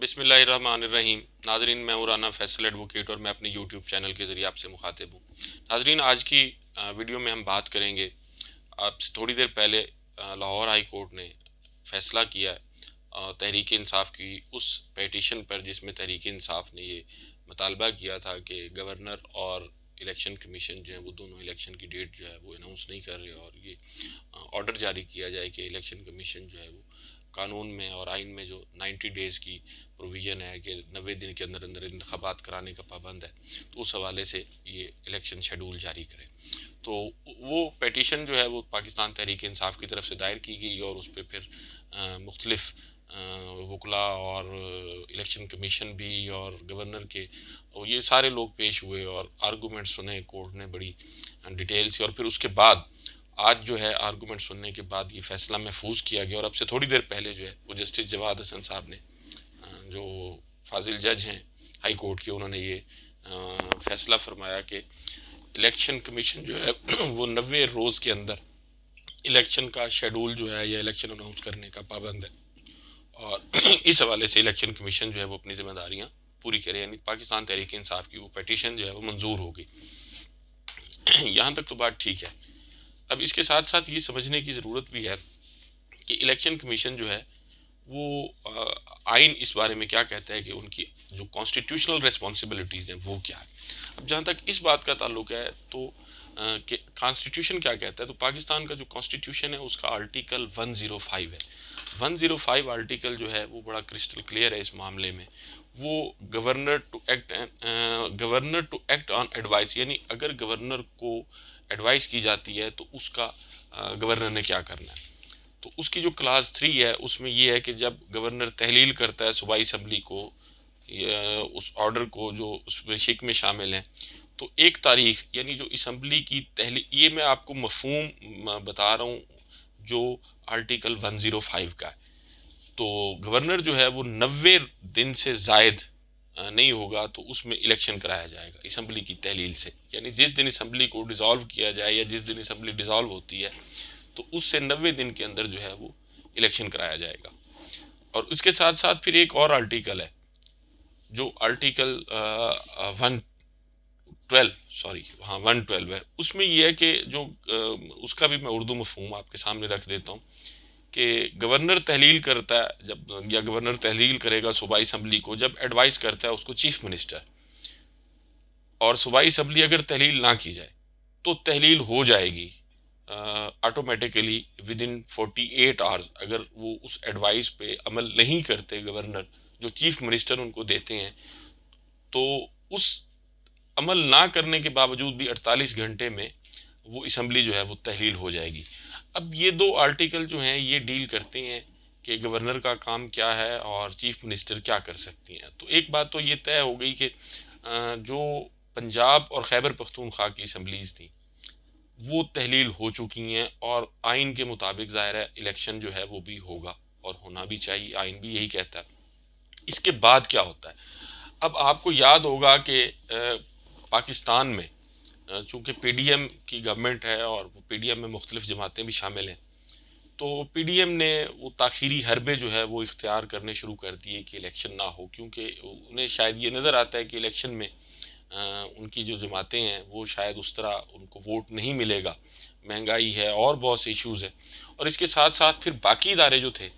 بسم اللہ الرحمن الرحیم ناظرین، میں رانا فیصل ایڈوکیٹ اور میں اپنے یوٹیوب چینل کے ذریعے آپ سے مخاطب ہوں۔ ناظرین، آج کی ویڈیو میں ہم بات کریں گے، آپ سے تھوڑی دیر پہلے لاہور ہائی کورٹ نے فیصلہ کیا تحریک انصاف کی اس پیٹیشن پر جس میں تحریک انصاف نے یہ مطالبہ کیا تھا کہ گورنر اور الیکشن کمیشن جو ہے وہ دونوں الیکشن کی ڈیٹ جو ہے وہ اناؤنس نہیں کر رہے، اور یہ آرڈر جاری کیا جائے کہ الیکشن کمیشن جو ہے وہ قانون میں اور آئین میں جو 90 ڈیز کی پروویژن ہے کہ 90 دن کے اندر اندر انتخابات کرانے کا پابند ہے، تو اس حوالے سے یہ الیکشن شیڈول جاری کرے۔ تو وہ پیٹیشن جو ہے وہ پاکستان تحریک انصاف کی طرف سے دائر کی گئی، اور اس پہ پھر مختلف وکلاء اور الیکشن کمیشن بھی اور گورنر کے اور یہ سارے لوگ پیش ہوئے اور آرگومنٹ سنے کورٹ نے بڑی ڈیٹیل سے، اور پھر اس کے بعد آج جو ہے آرگومنٹ سننے کے بعد یہ فیصلہ محفوظ کیا گیا، اور اب سے تھوڑی دیر پہلے جو ہے وہ جسٹس جواد حسن صاحب نے جو فاضل جج ہیں ہائی کورٹ کے، انہوں نے یہ فیصلہ فرمایا کہ الیکشن کمیشن جو ہے وہ 90 روز کے اندر الیکشن کا شیڈول جو ہے یا الیکشن اناؤنس کرنے کا پابند ہے، اور اس حوالے سے الیکشن کمیشن جو ہے وہ اپنی ذمہ داریاں پوری کرے، یعنی پاکستان تحریک انصاف کی وہ پیٹیشن جو ہے وہ منظور ہوگی۔ یہاں تک تو بات ٹھیک ہے۔ اب اس کے ساتھ ساتھ یہ سمجھنے کی ضرورت بھی ہے کہ الیکشن کمیشن جو ہے وہ آئین اس بارے میں کیا کہتا ہے کہ ان کی جو کانسٹیٹیوشنل ریسپانسبلٹیز ہیں وہ کیا ہے۔ اب جہاں تک اس بات کا تعلق ہے تو کہ کانسٹیٹیوشن کیا کہتا ہے، تو پاکستان کا جو کانسٹیٹیوشن ہے اس کا آرٹیکل 105 ہے۔ 105 آرٹیکل جو ہے وہ بڑا کرسٹل کلیئر ہے اس معاملے میں۔ وہ governor to act on advice, یعنی اگر گورنر کو ایڈوائس کی جاتی ہے تو اس کا گورنر نے کیا کرنا ہے۔ تو اس کی جو کلاس 3 ہے اس میں یہ ہے کہ جب گورنر تحلیل کرتا ہے صوبائی اسمبلی کو اس آرڈر کو جو اس میں شک میں شامل ہیں، تو ایک تاریخ یعنی جو اسمبلی کی تحلیل، یہ میں آپ کو مفہوم بتا رہا ہوں جو آرٹیکل 105 کا ہے۔ تو گورنر جو ہے وہ 90 دن سے زائد نہیں ہوگا تو اس میں الیکشن کرایا جائے گا اسمبلی کی تحلیل سے، یعنی جس دن اسمبلی کو ڈیزالو کیا جائے یا جس دن اسمبلی ڈیزالو ہوتی ہے تو اس سے 90 دن کے اندر جو ہے وہ الیکشن کرایا جائے گا۔ اور اس کے ساتھ ساتھ پھر ایک اور آرٹیکل ہے جو آرٹیکل 112 سوری ہاں 112 ہے، اس میں یہ ہے کہ جو اس کا بھی میں اردو مفہوم آپ کے سامنے رکھ دیتا ہوں کہ گورنر تحلیل کرتا ہے جب، یا گورنر تحلیل کرے گا صوبائی اسمبلی کو جب ایڈوائز کرتا ہے اس کو چیف منسٹر، اور صوبائی اسمبلی اگر تحلیل نہ کی جائے تو تحلیل ہو جائے گی آٹومیٹیکلی ود ان 48 آورز۔ اگر وہ اس ایڈوائس پہ عمل نہیں کرتے گورنر جو چیف منسٹر ان کو دیتے ہیں، تو اس عمل نہ کرنے کے باوجود بھی 48 گھنٹے میں وہ اسمبلی جو ہے وہ تحلیل ہو جائے گی۔ اب یہ دو آرٹیکل جو ہیں یہ ڈیل کرتے ہیں کہ گورنر کا کام کیا ہے اور چیف منسٹر کیا کر سکتی ہیں۔ تو ایک بات تو یہ طے ہو گئی کہ جو پنجاب اور خیبر پختونخوا کی اسمبلیز تھیں وہ تحلیل ہو چکی ہیں، اور آئین کے مطابق ظاہر ہے الیکشن جو ہے وہ بھی ہوگا اور ہونا بھی چاہیے، آئین بھی یہی کہتا ہے۔ اس کے بعد کیا ہوتا ہے؟ اب آپ کو یاد ہوگا کہ پاکستان میں چونکہ پی ڈی ایم کی گورنمنٹ ہے اور پی ڈی ایم میں مختلف جماعتیں بھی شامل ہیں، تو پی ڈی ایم نے وہ تاخیری حربے جو ہے وہ اختیار کرنے شروع کر دیے کہ الیکشن نہ ہو، کیونکہ انہیں شاید یہ نظر آتا ہے کہ الیکشن میں ان کی جو جماعتیں ہیں وہ شاید اس طرح ان کو ووٹ نہیں ملے گا، مہنگائی ہے اور بہت سے ایشوز ہیں، اور اس کے ساتھ ساتھ پھر باقی ادارے جو تھے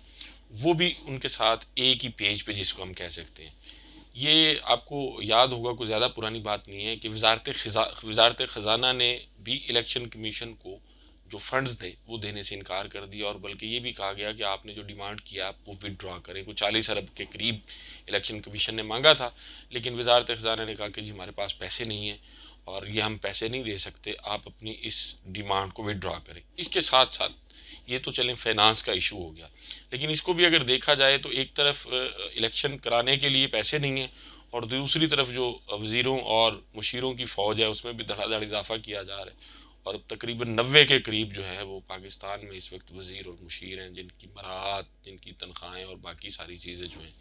وہ بھی ان کے ساتھ ایک ہی پیج پہ، جس کو ہم کہہ سکتے ہیں، یہ آپ کو یاد ہوگا، کوئی زیادہ پرانی بات نہیں ہے کہ وزارت خزانہ نے بھی الیکشن کمیشن کو جو فنڈز تھے وہ دینے سے انکار کر دیا، اور بلکہ یہ بھی کہا گیا کہ آپ نے جو ڈیمانڈ کیا آپ وہ وڈرا کریں۔ کوئی 40 ارب کے قریب الیکشن کمیشن نے مانگا تھا، لیکن وزارت خزانہ نے کہا کہ جی ہمارے پاس پیسے نہیں ہیں اور یہ ہم پیسے نہیں دے سکتے، آپ اپنی اس ڈیمانڈ کو وڈرا کریں۔ اس کے ساتھ ساتھ یہ تو چلیں فینانس کا ایشو ہو گیا، لیکن اس کو بھی اگر دیکھا جائے تو ایک طرف الیکشن کرانے کے لیے پیسے نہیں ہیں، اور دوسری طرف جو وزیروں اور مشیروں کی فوج ہے اس میں بھی دھڑا دھڑ اضافہ کیا جا رہا ہے، اور اب تقریباً 90 کے قریب جو ہیں وہ پاکستان میں اس وقت وزیر اور مشیر ہیں، جن کی مراعات، جن کی تنخواہیں اور باقی ساری چیزیں جو ہیں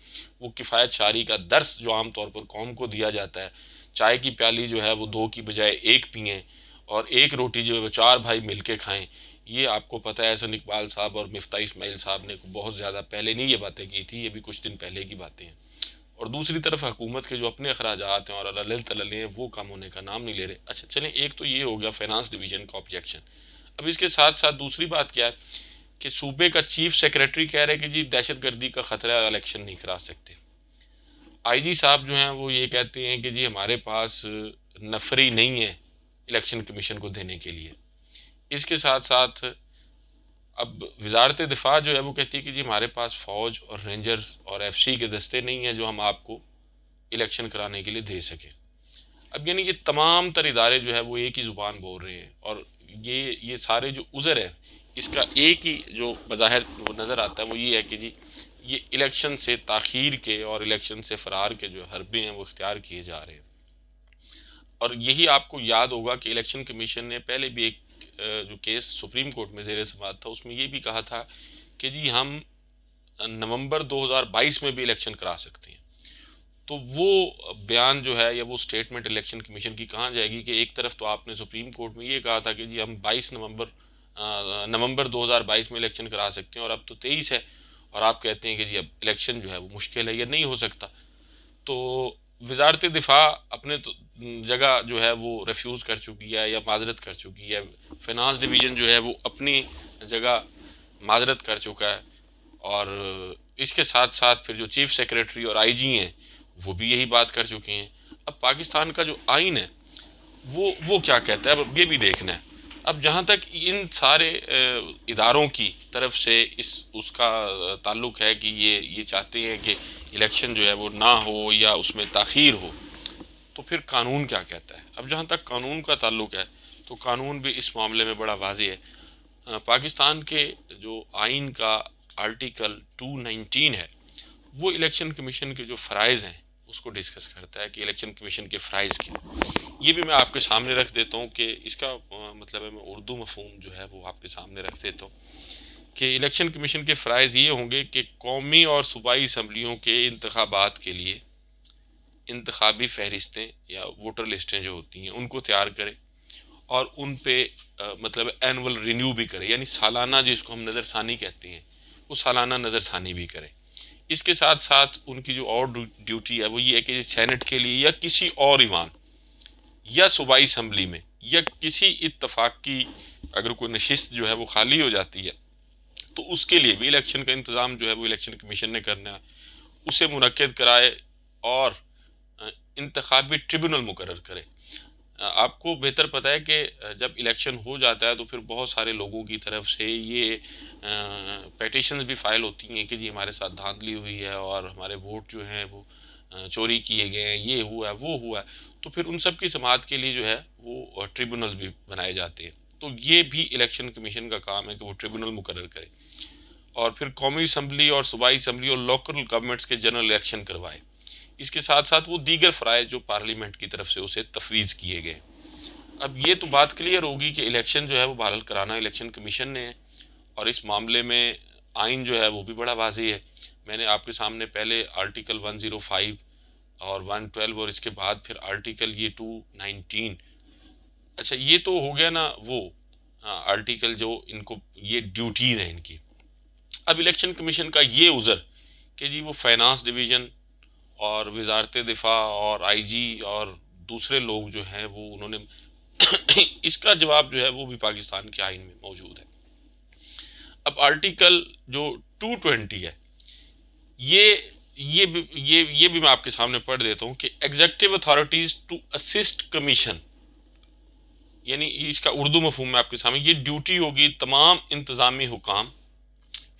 وہ کفایت شاری کا درس جو عام طور پر قوم کو دیا جاتا ہے، چائے کی پیالی جو ہے وہ 2 کی بجائے 1 پئیں، اور ایک روٹی جو ہے وہ 4 بھائی مل کے کھائیں۔ یہ آپ کو پتہ ہے احسن اقبال صاحب اور مفتاح اسماعیل صاحب نے بہت زیادہ پہلے نہیں یہ باتیں کی تھی، یہ بھی کچھ دن پہلے کی باتیں ہیں۔ اور دوسری طرف حکومت کے جو اپنے اخراجات ہیں اور اللہ تللے ہیں وہ کم ہونے کا نام نہیں لے رہے. اچھا چلیں، ایک تو یہ ہو گیا فائنانس ڈویژن کا آبجیکشن. اب اس کے ساتھ ساتھ دوسری بات کیا ہے کہ صوبے کا چیف سیکریٹری کہہ رہے کہ جی دہشت گردی کا خطرہ ہے، الیکشن نہیں کرا سکتے. آئی جی صاحب جو ہیں وہ یہ کہتے ہیں کہ جی ہمارے پاس نفری نہیں ہے الیکشن کمیشن کو دینے کے لیے. اس کے ساتھ ساتھ اب وزارت دفاع جو ہے وہ کہتی ہے کہ جی ہمارے پاس فوج اور رینجرز اور ایف سی کے دستے نہیں ہیں جو ہم آپ کو الیکشن کرانے کے لیے دے سکیں. اب یعنی یہ تمام تر ادارے جو ہے وہ ایک ہی زبان بول رہے ہیں، اور یہ سارے جو عذر ہیں اس کا ایک ہی جو بظاہر وہ نظر آتا ہے وہ یہ ہے کہ جی یہ الیکشن سے تاخیر کے اور الیکشن سے فرار کے جو حربے ہیں وہ اختیار کیے جا رہے ہیں. اور یہی آپ کو یاد ہوگا کہ الیکشن کمیشن نے پہلے بھی ایک جو کیس سپریم کورٹ میں زیر سماعت تھا اس میں یہ بھی کہا تھا کہ جی ہم نومبر 2022 میں بھی الیکشن کرا سکتے ہیں. تو وہ بیان جو ہے یا وہ سٹیٹمنٹ الیکشن کمیشن کی کہاں جائے گی کہ ایک طرف تو آپ نے سپریم کورٹ میں یہ کہا تھا کہ جی ہم 22 نومبر 2022 میں الیکشن کرا سکتے ہیں، اور اب تو 23 ہے اور آپ کہتے ہیں کہ جی اب الیکشن جو ہے وہ مشکل ہے یا نہیں ہو سکتا. تو وزارت دفاع اپنے جگہ جو ہے وہ ریفیوز کر چکی ہے یا معذرت کر چکی ہے. فائنانس ڈویژن جو ہے وہ اپنی جگہ معذرت کر چکا ہے، اور اس کے ساتھ ساتھ پھر جو چیف سیکریٹری اور آئی جی ہیں وہ بھی یہی بات کر چکے ہیں. اب پاکستان کا جو آئین ہے وہ کیا کہتا ہے اب یہ بھی دیکھنا ہے. اب جہاں تک ان سارے اداروں کی طرف سے اس کا تعلق ہے کہ یہ چاہتے ہیں کہ الیکشن جو ہے وہ نہ ہو یا اس میں تاخیر ہو، تو پھر قانون کیا کہتا ہے؟ اب جہاں تک قانون کا تعلق ہے تو قانون بھی اس معاملے میں بڑا واضح ہے. پاکستان کے جو آئین کا آرٹیکل 219 ہے وہ الیکشن کمیشن کے جو فرائض ہیں اس کو ڈسکس کرتا ہے کہ الیکشن کمیشن کے فرائض کیا. یہ بھی میں آپ کے سامنے رکھ دیتا ہوں کہ اس کا مطلب ہے میں اردو مفہوم جو ہے وہ آپ کے سامنے رکھ دیتا ہوں کہ الیکشن کمیشن کے فرائض یہ ہوں گے کہ قومی اور صوبائی اسمبلیوں کے انتخابات کے لیے انتخابی فہرستیں یا ووٹر لسٹیں جو ہوتی ہیں ان کو تیار کرے، اور ان پہ مطلب اینول رینیو بھی کرے، یعنی سالانہ جس کو ہم نظر ثانی کہتے ہیں وہ سالانہ نظر ثانی بھی کرے. اس کے ساتھ ساتھ ان کی جو اور ڈیوٹی ہے وہ یہ ہے کہ سینٹ کے لیے یا کسی اور ایوان یا صوبائی اسمبلی میں یا کسی اتفاق کی اگر کوئی نشست جو ہے وہ خالی ہو جاتی ہے تو اس کے لیے بھی الیکشن کا انتظام جو ہے وہ الیکشن کمیشن نے کرنا ہے، اسے منعقد کرائے اور انتخابی ٹریبونل مقرر کرے. آپ کو بہتر پتہ ہے کہ جب الیکشن ہو جاتا ہے تو پھر بہت سارے لوگوں کی طرف سے یہ پیٹیشنز بھی فائل ہوتی ہیں کہ جی ہمارے ساتھ دھاندلی ہوئی ہے اور ہمارے ووٹ جو ہیں وہ چوری کیے گئے ہیں، یہ ہوا ہے وہ ہوا ہے. تو پھر ان سب کی سماعت کے لیے جو ہے وہ ٹریبونلز بھی بنائے جاتے ہیں. تو یہ بھی الیکشن کمیشن کا کام ہے کہ وہ ٹریبونل مقرر کرے، اور پھر قومی اسمبلی اور صوبائی اسمبلی اور لوکل گورنمنٹس کے جنرل الیکشن کروائے. اس کے ساتھ ساتھ وہ دیگر فرائض جو پارلیمنٹ کی طرف سے اسے تفویض کیے گئے. اب یہ تو بات کلیئر ہوگی کہ الیکشن جو ہے وہ بحال کرانا الیکشن کمیشن نے ہے، اور اس معاملے میں آئین جو ہے وہ بھی بڑا واضح ہے. میں نے آپ کے سامنے پہلے آرٹیکل 105 اور 112 اور اس کے بعد پھر آرٹیکل یہ 219. اچھا یہ تو ہو گیا نا وہ آرٹیکل جو ان کو یہ ڈیوٹیز ہیں ان کی. اب الیکشن کمیشن کا یہ عذر کہ جی وہ فائنانس ڈویژن اور وزارت دفاع اور آئی جی اور دوسرے لوگ جو ہیں وہ انہوں نے اس کا جواب جو ہے وہ بھی پاکستان کے آئین میں موجود ہے. اب آرٹیکل جو 220 ہے یہ بھی میں آپ کے سامنے پڑھ دیتا ہوں کہ executive authorities to assist commission, یعنی اس کا اردو مفہوم میں آپ کے سامنے یہ ڈیوٹی ہوگی تمام انتظامی حکام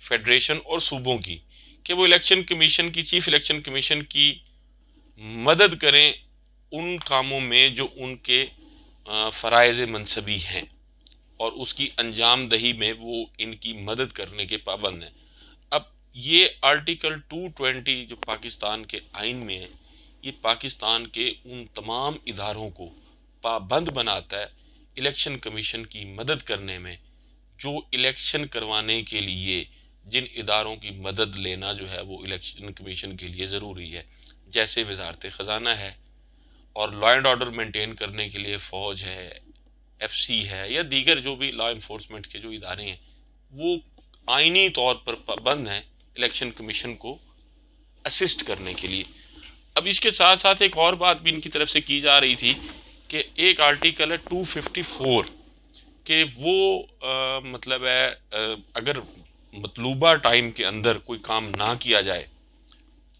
فیڈریشن اور صوبوں کی کہ وہ الیکشن کمیشن کی چیف الیکشن کمیشن کی مدد کریں ان کاموں میں جو ان کے فرائض منصبی ہیں، اور اس کی انجام دہی میں وہ ان کی مدد کرنے کے پابند ہیں. اب یہ آرٹیکل 220 جو پاکستان کے آئین میں ہے یہ پاکستان کے ان تمام اداروں کو پابند بناتا ہے الیکشن کمیشن کی مدد کرنے میں، جو الیکشن کروانے کے لیے جن اداروں کی مدد لینا جو ہے وہ الیکشن کمیشن کے لیے ضروری ہے، جیسے وزارت خزانہ ہے، اور لا اینڈ آرڈر مینٹین کرنے کے لیے فوج ہے، ایف سی ہے، یا دیگر جو بھی لا انفورسمنٹ کے جو ادارے ہیں وہ آئینی طور پر پابند ہیں الیکشن کمیشن کو اسسٹ کرنے کے لیے. اب اس کے ساتھ ساتھ ایک اور بات بھی ان کی طرف سے کی جا رہی تھی کہ ایک آرٹیکل ہے 254 کہ وہ مطلب ہے اگر مطلوبہ ٹائم کے اندر کوئی کام نہ کیا جائے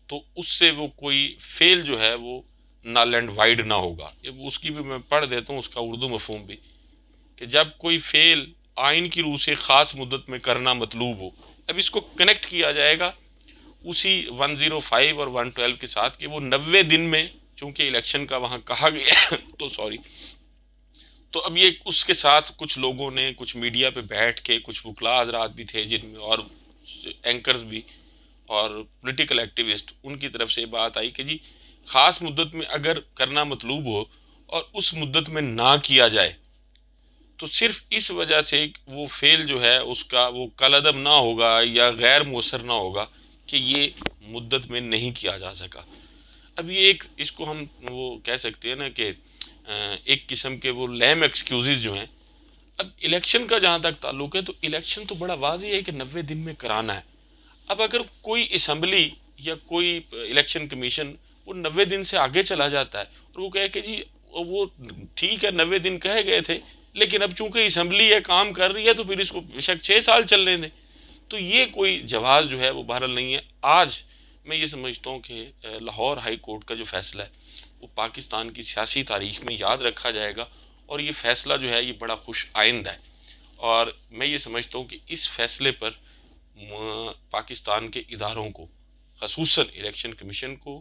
تو اس سے وہ کوئی فیل جو ہے وہ نل اینڈ وائڈ نہ ہوگا. اس کی بھی میں پڑھ دیتا ہوں اس کا اردو مفہوم بھی، کہ جب کوئی فیل آئین کی روح سے خاص مدت میں کرنا مطلوب ہو. اب اس کو کنیکٹ کیا جائے گا اسی 105 اور 112 کے ساتھ کہ وہ 90 دن میں، چونکہ الیکشن کا وہاں کہا گیا تو سوری، تو اب یہ اس کے ساتھ کچھ لوگوں نے کچھ میڈیا پہ بیٹھ کے، کچھ وکلاء حضرات بھی تھے جن میں، اور اینکرز بھی اور پولیٹیکل ایکٹیوسٹ، ان کی طرف سے بات آئی کہ جی خاص مدت میں اگر کرنا مطلوب ہو اور اس مدت میں نہ کیا جائے تو صرف اس وجہ سے وہ فیل جو ہے اس کا وہ کالعدم نہ ہوگا یا غیر مؤثر نہ ہوگا کہ یہ مدت میں نہیں کیا جا سکا. اب یہ ایک اس کو ہم وہ کہہ سکتے ہیں نا کہ ایک قسم کے وہ لیم ایکسکیوزز جو ہیں. اب الیکشن کا جہاں تک تعلق ہے تو الیکشن تو بڑا واضح ہے کہ 90 دن میں کرانا ہے. اب اگر کوئی اسمبلی یا کوئی الیکشن کمیشن وہ 90 دن سے آگے چلا جاتا ہے اور وہ کہے کہ جی وہ ٹھیک ہے 90 دن کہے گئے تھے لیکن اب چونکہ اسمبلی ہے کام کر رہی ہے تو پھر اس کو بے شک 6 سال چلنے دیں، تو یہ کوئی جواز جو ہے وہ بہرحال نہیں ہے. آج میں یہ سمجھتا ہوں کہ لاہور ہائی کورٹ کا جو فیصلہ ہے وہ پاکستان کی سیاسی تاریخ میں یاد رکھا جائے گا، اور یہ فیصلہ جو ہے یہ بڑا خوش آئند ہے. اور میں یہ سمجھتا ہوں کہ اس فیصلے پر پاکستان کے اداروں کو، خصوصاً الیکشن کمیشن کو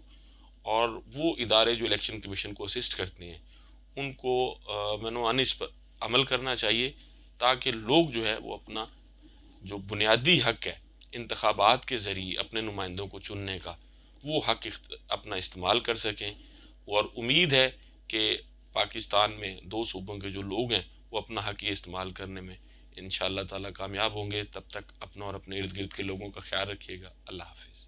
اور وہ ادارے جو الیکشن کمیشن کو اسسٹ کرتے ہیں، ان کو منوانس پر عمل کرنا چاہیے تاکہ لوگ جو ہے وہ اپنا جو بنیادی حق ہے انتخابات کے ذریعے اپنے نمائندوں کو چننے کا، وہ حق اپنا استعمال کر سکیں. اور امید ہے کہ پاکستان میں 2 صوبوں کے جو لوگ ہیں وہ اپنا حق یہ استعمال کرنے میں انشاءاللہ تعالیٰ کامیاب ہوں گے. تب تک اپنا اور اپنے ارد گرد کے لوگوں کا خیال رکھیے گا. اللہ حافظ.